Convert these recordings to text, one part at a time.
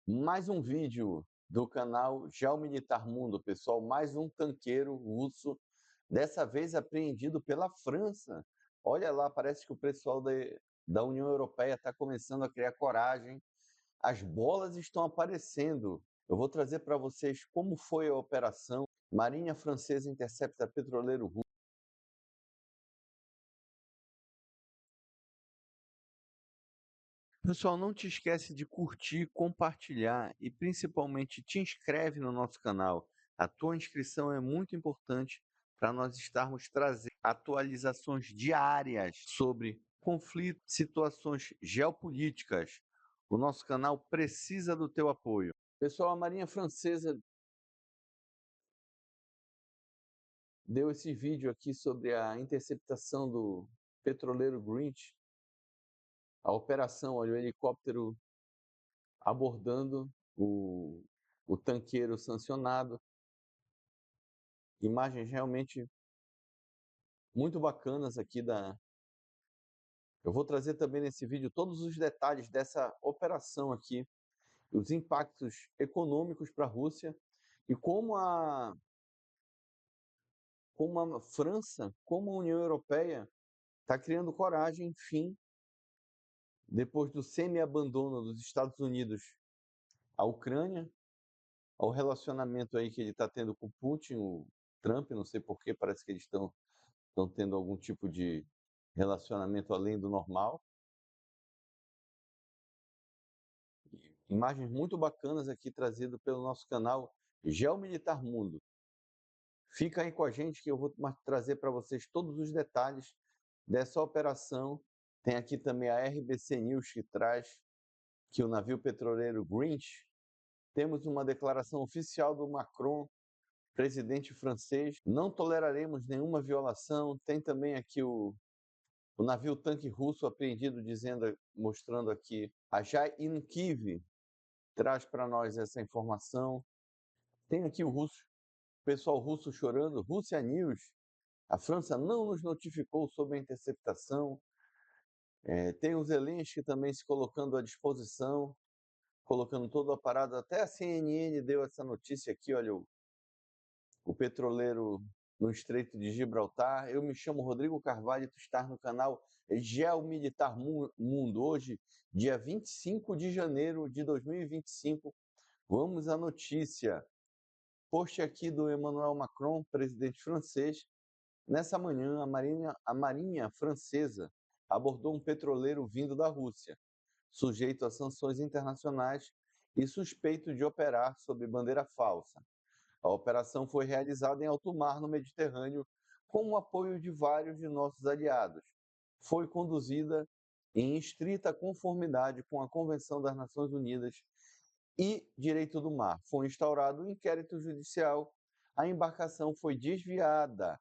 Mais um vídeo do canal Geomilitar Mundo, pessoal. Mais um tanqueiro russo, dessa vez apreendido pela França. Olha lá, parece que o pessoal da União Europeia está começando a criar coragem. As bolas estão aparecendo. Eu vou trazer para vocês como foi a operação. Marinha francesa intercepta petroleiro russo. Pessoal, não te esquece de curtir, compartilhar e principalmente te inscreve no nosso canal. A tua inscrição é muito importante para nós estarmos trazendo atualizações diárias sobre conflitos, situações geopolíticas. O nosso canal precisa do teu apoio. Pessoal, a Marinha Francesa deu esse vídeo aqui sobre a interceptação do petroleiro Greenwich, a operação, olha, o helicóptero abordando o tanqueiro sancionado. Imagens realmente muito bacanas aqui da. Eu vou trazer também nesse vídeo todos os detalhes dessa operação aqui, os impactos econômicos para a Rússia e como a França, como a União Europeia está criando coragem, enfim, depois do semi-abandono dos Estados Unidos à Ucrânia, ao relacionamento aí que ele está tendo com o Putin, o Trump, não sei porquê, parece que eles estão tendo algum tipo de relacionamento além do normal. Imagens muito bacanas aqui trazidas pelo nosso canal Geomilitar Mundo. Fica aí com a gente que eu vou trazer para vocês todos os detalhes dessa operação. Tem aqui também a RBC News que traz que o navio petroleiro Greenwich, temos uma declaração oficial do Macron, presidente francês, não toleraremos nenhuma violação. Tem também aqui o navio tanque russo apreendido, dizendo, mostrando aqui, a Jai Inkiv traz para nós essa informação. Tem aqui o pessoal russo chorando, Rússia News, a França não nos notificou sobre a interceptação. Tem o Zelensky também se colocando à disposição, colocando todo o aparato, até a CNN deu essa notícia aqui, olha, o petroleiro no Estreito de Gibraltar. Eu me chamo Rodrigo Carvalho e tu estás no canal Geomilitar Mundo. Hoje, dia 25 de janeiro de 2025, vamos à notícia. Post aqui do Emmanuel Macron, presidente francês. Nessa manhã, a Marinha francesa abordou um petroleiro vindo da Rússia, sujeito a sanções internacionais e suspeito de operar sob bandeira falsa. A operação foi realizada em alto mar no Mediterrâneo com o apoio de vários de nossos aliados. Foi conduzida em estrita conformidade com a Convenção das Nações Unidas e Direito do Mar. Foi instaurado um inquérito judicial. A embarcação foi desviada.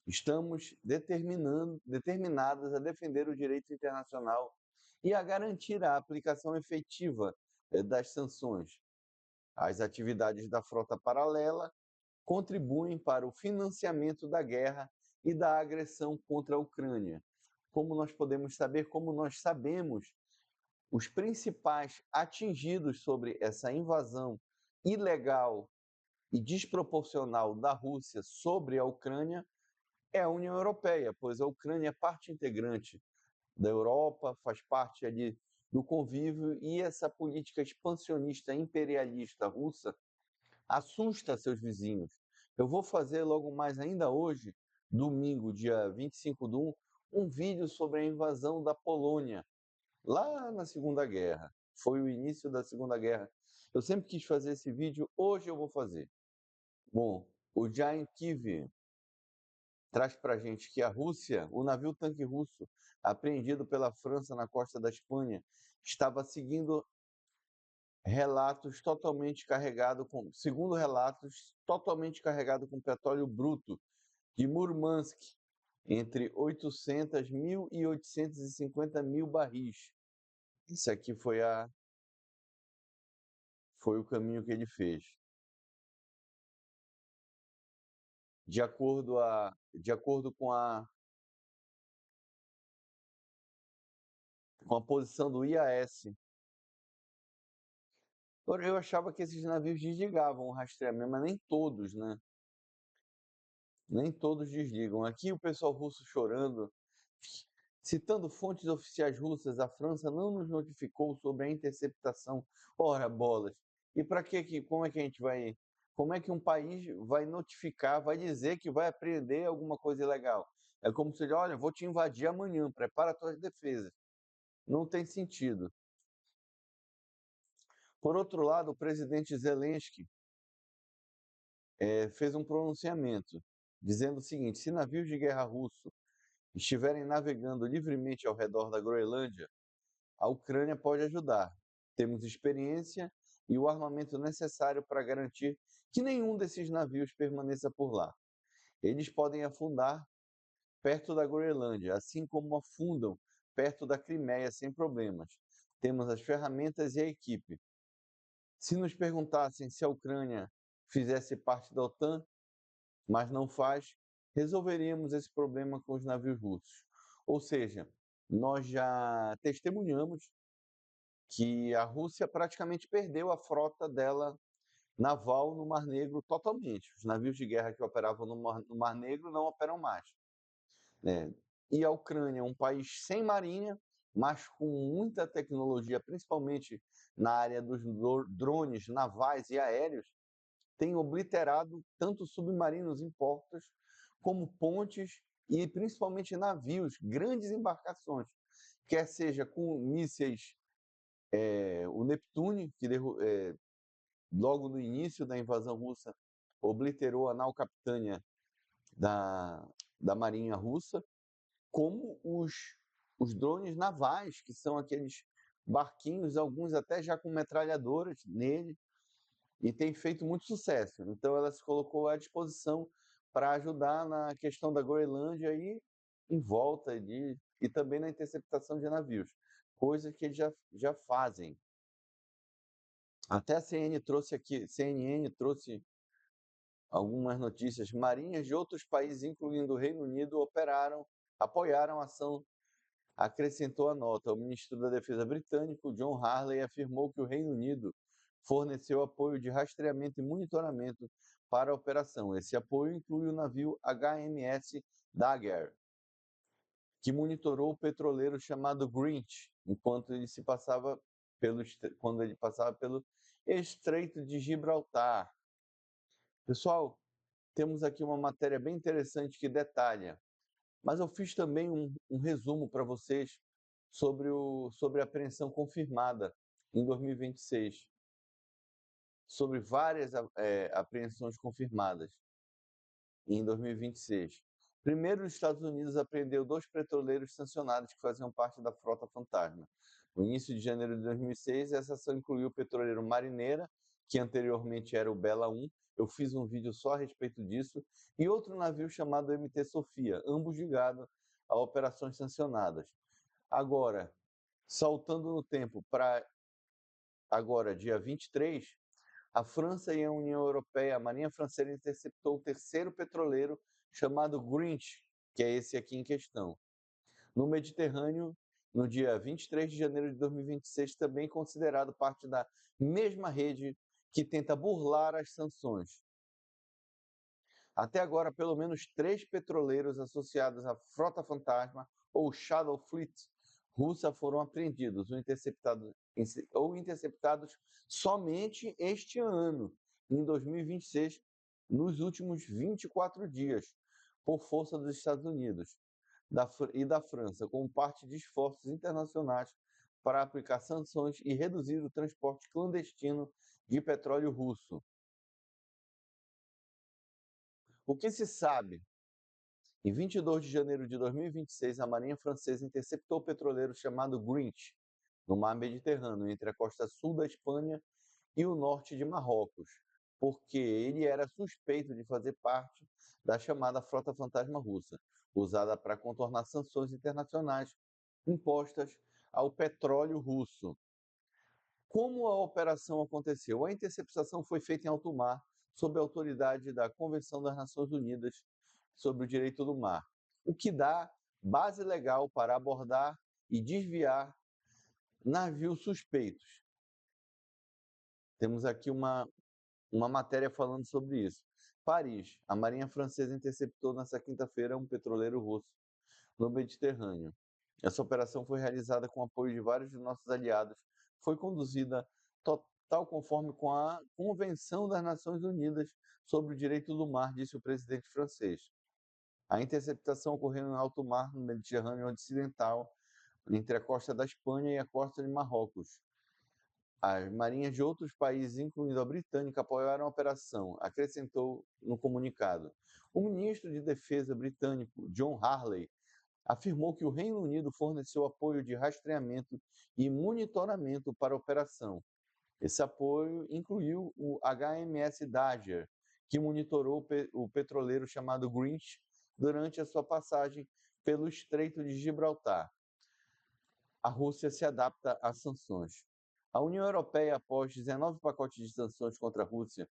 Estamos determinadas a defender o direito internacional e a garantir a aplicação efetiva das sanções. As atividades da frota paralela contribuem para o financiamento da guerra e da agressão contra a Ucrânia. Como nós sabemos, os principais atingidos sobre essa invasão ilegal e desproporcional da Rússia sobre a Ucrânia é a União Europeia, pois a Ucrânia é parte integrante da Europa, faz parte ali do convívio, e essa política expansionista imperialista russa assusta seus vizinhos. Eu vou fazer logo mais ainda hoje, domingo, dia 25 de 1, um vídeo sobre a invasão da Polônia, lá na Segunda Guerra. Foi o início da Segunda Guerra. Eu sempre quis fazer esse vídeo, hoje eu vou fazer. Bom, o Giant Kiev traz para a gente que a Rússia, o navio tanque russo, apreendido pela França na costa da Espanha, estava seguindo relatos totalmente carregado com, segundo relatos, totalmente carregado com petróleo bruto de Murmansk, entre 800 mil e 850 mil barris. Esse aqui foi o caminho que ele fez. De acordo com a posição do IAS, Agora, eu achava que esses navios desligavam o rastreamento, mas nem todos, né? Nem todos desligam. Aqui o pessoal russo chorando. Citando fontes oficiais russas, a França não nos notificou sobre a interceptação. Ora, bolas. E para como é que a gente vai, como é que um país vai notificar, vai dizer que vai apreender alguma coisa ilegal? É como se ele, olha, vou te invadir amanhã, prepara as tuas defesas. Não tem sentido. Por outro lado, o presidente Zelensky fez um pronunciamento dizendo o seguinte: se navios de guerra russos estiverem navegando livremente ao redor da Groenlândia, a Ucrânia pode ajudar. Temos experiência e o armamento necessário para garantir que nenhum desses navios permaneça por lá. Eles podem afundar perto da Groenlândia, assim como afundam perto da Crimeia sem problemas. Temos as ferramentas e a equipe. Se nos perguntassem se a Ucrânia fizesse parte da OTAN, mas não faz, resolveríamos esse problema com os navios russos. Ou seja, nós já testemunhamos que a Rússia praticamente perdeu a frota dela naval no Mar Negro totalmente. Os navios de guerra que operavam no Mar Negro não operam mais, né? E a Ucrânia, um país sem marinha, mas com muita tecnologia, principalmente na área dos drones navais e aéreos, tem obliterado tanto submarinos em portos como pontes e principalmente navios, grandes embarcações, quer seja com mísseis, o Neptune, que logo no início da invasão russa obliterou a nau capitânia da, da Marinha Russa, como os drones navais, que são aqueles barquinhos, alguns até já com metralhadoras nele, e tem feito muito sucesso. Então ela se colocou à disposição para ajudar na questão da Groenlândia e em volta e também na interceptação de navios, coisa que eles já fazem. Até a CNN trouxe algumas notícias. Marinhas de outros países, incluindo o Reino Unido, apoiaram a ação, acrescentou a nota. O ministro da Defesa britânico, John Harley, afirmou que o Reino Unido forneceu apoio de rastreamento e monitoramento para a operação. Esse apoio inclui o navio HMS Dagger, que monitorou o petroleiro chamado Grinch, quando ele passava pelo Estreito de Gibraltar. Pessoal, temos aqui uma matéria bem interessante que detalha, mas eu fiz também um resumo para vocês sobre a apreensão confirmada em 2026, sobre várias apreensões confirmadas em 2026. Primeiro, os Estados Unidos apreendeu 2 petroleiros sancionados que faziam parte da Frota Fantasma. No início de janeiro de 2006, essa ação incluiu o petroleiro Marineira, que anteriormente era o Bela 1, eu fiz um vídeo só a respeito disso, e outro navio chamado MT Sofia, ambos ligados a operações sancionadas. Agora, saltando no tempo para agora, dia 23, a França e a União Europeia, a Marinha Francesa interceptou o terceiro petroleiro chamado Grinch, que é esse aqui em questão, no Mediterrâneo, no dia 23 de janeiro de 2026, também considerado parte da mesma rede que tenta burlar as sanções. Até agora, pelo menos 3 petroleiros associados à Frota Fantasma, ou Shadow Fleet, russa foram apreendidos ou interceptados somente este ano, em 2026, nos últimos 24 dias, por força dos Estados Unidos e da França, como parte de esforços internacionais para aplicar sanções e reduzir o transporte clandestino de petróleo russo. O que se sabe? Em 22 de janeiro de 2026, a Marinha Francesa interceptou o petroleiro chamado Grinch, no mar Mediterrâneo, entre a costa sul da Espanha e o norte de Marrocos, porque ele era suspeito de fazer parte da chamada Frota Fantasma Russa, usada para contornar sanções internacionais impostas ao petróleo russo. Como a operação aconteceu? A interceptação foi feita em alto mar, sob a autoridade da Convenção das Nações Unidas sobre o Direito do Mar, o que dá base legal para abordar e desviar navios suspeitos. Temos aqui uma matéria falando sobre isso. Paris, a Marinha Francesa interceptou nesta quinta-feira um petroleiro russo no Mediterrâneo. Essa operação foi realizada com o apoio de vários de nossos aliados. Foi conduzida total conforme com a Convenção das Nações Unidas sobre o Direito do Mar, disse o presidente francês. A interceptação ocorreu em alto mar no Mediterrâneo Ocidental, entre a costa da Espanha e a costa de Marrocos. As marinhas de outros países, incluindo a britânica, apoiaram a operação, acrescentou no comunicado. O ministro de Defesa britânico, John Harley, afirmou que o Reino Unido forneceu apoio de rastreamento e monitoramento para a operação. Esse apoio incluiu o HMS Dagger, que monitorou o petroleiro chamado Grinch durante a sua passagem pelo Estreito de Gibraltar. A Rússia se adapta às sanções. A União Europeia, após 19 pacotes de sanções contra a Rússia,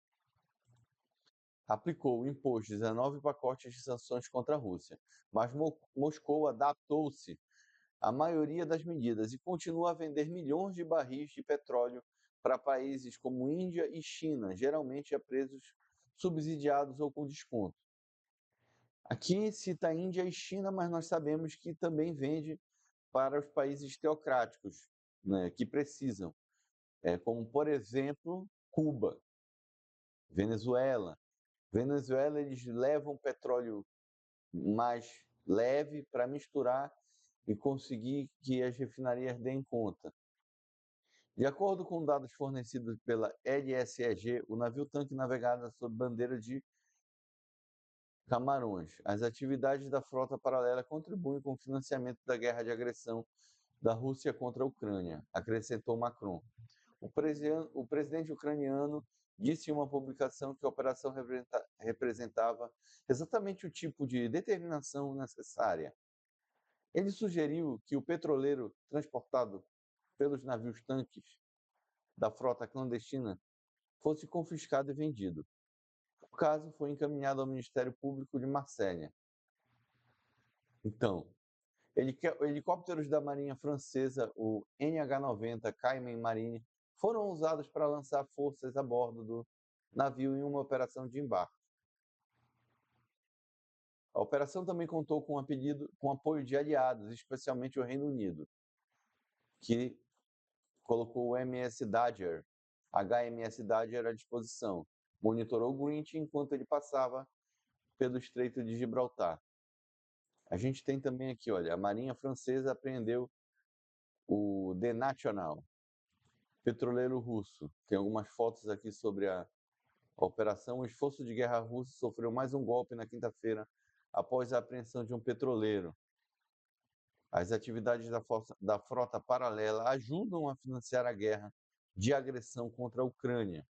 impôs 19 pacotes de sanções contra a Rússia, mas Moscou adaptou-se à maioria das medidas e continua a vender milhões de barris de petróleo para países como Índia e China, geralmente a preços subsidiados ou com desconto. Aqui cita Índia e China, mas nós sabemos que também vende para os países teocráticos, né, que precisam, como, por exemplo, Cuba, Venezuela. Venezuela, eles levam petróleo mais leve para misturar e conseguir que as refinarias deem conta. De acordo com dados fornecidos pela LSEG, o navio-tanque navegava sob bandeira de Camarões. As atividades da frota paralela contribuem com o financiamento da guerra de agressão da Rússia contra a Ucrânia, acrescentou Macron. O presidente ucraniano disse em uma publicação que a operação representava exatamente o tipo de determinação necessária. Ele sugeriu que o petroleiro transportado pelos navios-tanques da frota clandestina fosse confiscado e vendido. O caso foi encaminhado ao Ministério Público de Marselha. Então, helicópteros da Marinha Francesa, o NH-90 Cayman Marine, foram usados para lançar forças a bordo do navio em uma operação de embarque. A operação também contou com apoio de aliados, especialmente o Reino Unido, que colocou o HMS Dagger à disposição. Monitorou o Grinch enquanto ele passava pelo Estreito de Gibraltar. A gente tem também aqui, olha, a Marinha Francesa apreendeu o The National, petroleiro russo. Tem algumas fotos aqui sobre a operação. O esforço de guerra russo sofreu mais um golpe na quinta-feira após a apreensão de um petroleiro. As atividades da frota paralela ajudam a financiar a guerra de agressão contra a Ucrânia.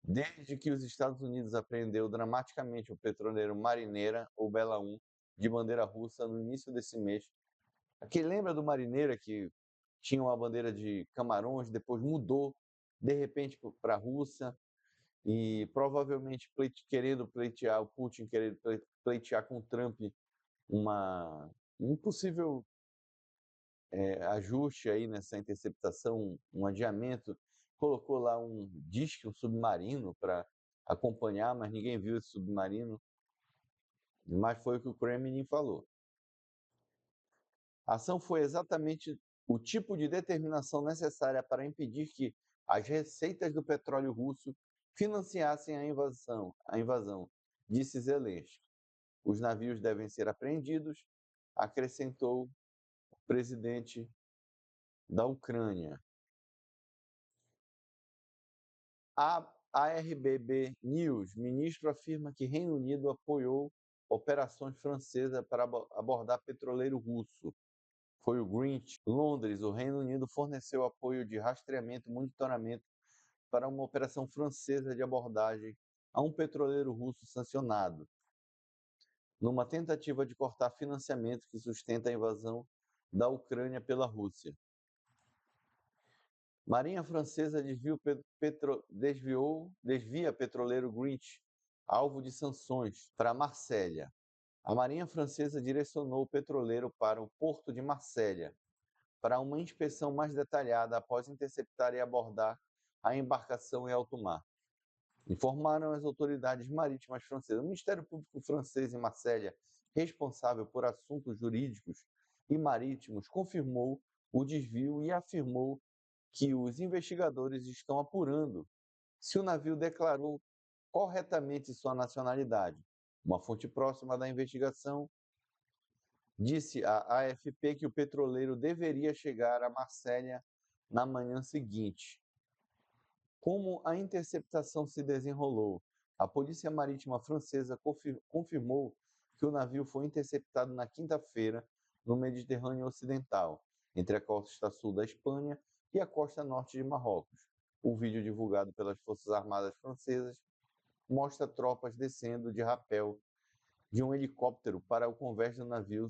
Desde que os Estados Unidos apreendeu dramaticamente o petroleiro Marineira, ou Bela 1, de bandeira russa no início desse mês. Quem lembra do Marineira, que tinha uma bandeira de Camarões, depois mudou de repente para a Rússia e provavelmente o Putin querendo pleitear com o Trump um possível ajuste aí nessa interceptação, um adiamento, colocou lá um submarino para acompanhar, mas ninguém viu esse submarino, mas foi o que o Kremlin falou. A ação foi exatamente o tipo de determinação necessária para impedir que as receitas do petróleo russo financiassem a invasão, disse Zelensky. Os navios devem ser apreendidos, acrescentou o presidente da Ucrânia. A ARBB News, ministro afirma que Reino Unido apoiou operações francesas para abordar petroleiro russo. Foi o Grinch. Londres, o Reino Unido forneceu apoio de rastreamento e monitoramento para uma operação francesa de abordagem a um petroleiro russo sancionado, numa tentativa de cortar financiamento que sustenta a invasão da Ucrânia pela Rússia. Marinha Francesa desvia petroleiro Grinch, alvo de sanções, para Marsella. A Marinha Francesa direcionou o petroleiro para o porto de Marsella para uma inspeção mais detalhada após interceptar e abordar a embarcação em alto mar, informaram as autoridades marítimas francesas. O Ministério Público francês em Marselha, responsável por assuntos jurídicos e marítimos, confirmou o desvio e afirmou que os investigadores estão apurando se o navio declarou corretamente sua nacionalidade. Uma fonte próxima da investigação disse à AFP que o petroleiro deveria chegar a Marselha na manhã seguinte. Como a interceptação se desenrolou? A Polícia Marítima Francesa confirmou que o navio foi interceptado na quinta-feira no Mediterrâneo Ocidental, entre a costa sul da Espanha e a costa norte de Marrocos. O vídeo divulgado pelas Forças Armadas Francesas mostra tropas descendo de rapel de um helicóptero para o convés do navio.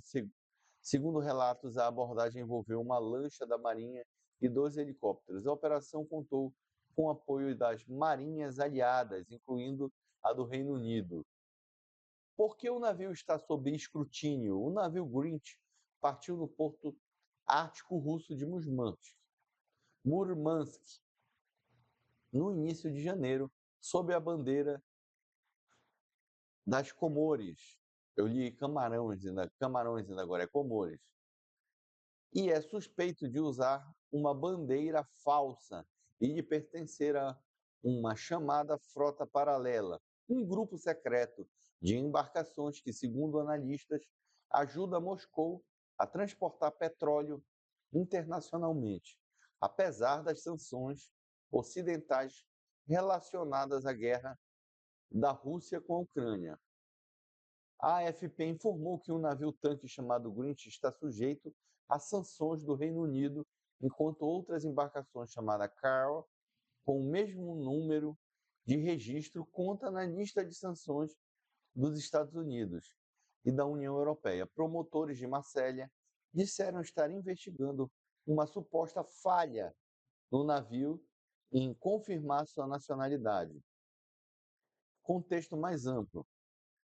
Segundo relatos, a abordagem envolveu uma lancha da Marinha e 2 helicópteros. A operação contou com o apoio das marinhas aliadas, incluindo a do Reino Unido. Por que o navio está sob escrutínio? O navio Grinch partiu do porto ártico russo de Murmansk, no início de janeiro, sob a bandeira das Comores. Eu li Camarões ainda agora, é Comores. E é suspeito de usar uma bandeira falsa e de pertencer a uma chamada frota paralela, um grupo secreto de embarcações que, segundo analistas, ajuda Moscou a transportar petróleo internacionalmente, apesar das sanções ocidentais relacionadas à guerra da Rússia com a Ucrânia. A AFP informou que um navio-tanque chamado Grinch está sujeito a sanções do Reino Unido, enquanto outras embarcações chamadas Carl, com o mesmo número de registro, conta na lista de sanções dos Estados Unidos e da União Europeia. Promotores de Marselha disseram estar investigando uma suposta falha no navio em confirmar sua nacionalidade. Contexto mais amplo.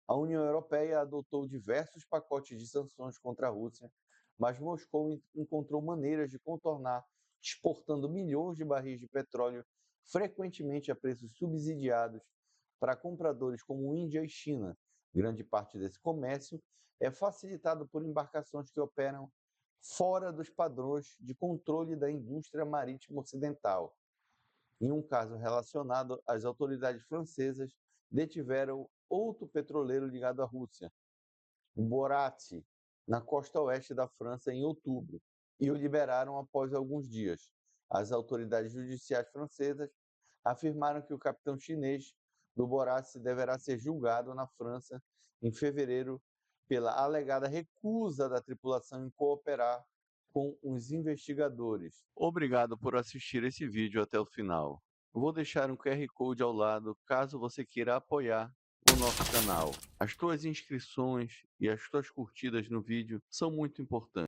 A União Europeia adotou diversos pacotes de sanções contra a Rússia, mas Moscou encontrou maneiras de contornar, exportando milhões de barris de petróleo, frequentemente a preços subsidiados, para compradores como Índia e China. Grande parte desse comércio é facilitado por embarcações que operam fora dos padrões de controle da indústria marítima ocidental. Em um caso relacionado, as autoridades francesas detiveram outro petroleiro ligado à Rússia, o Borat, na costa oeste da França em outubro, e o liberaram após alguns dias. As autoridades judiciais francesas afirmaram que o capitão chinês do Borat deverá ser julgado na França em fevereiro pela alegada recusa da tripulação em cooperar com os investigadores. Obrigado por assistir esse vídeo até o final. Vou deixar um QR Code ao lado caso você queira apoiar o nosso canal. As tuas inscrições e as tuas curtidas no vídeo são muito importantes.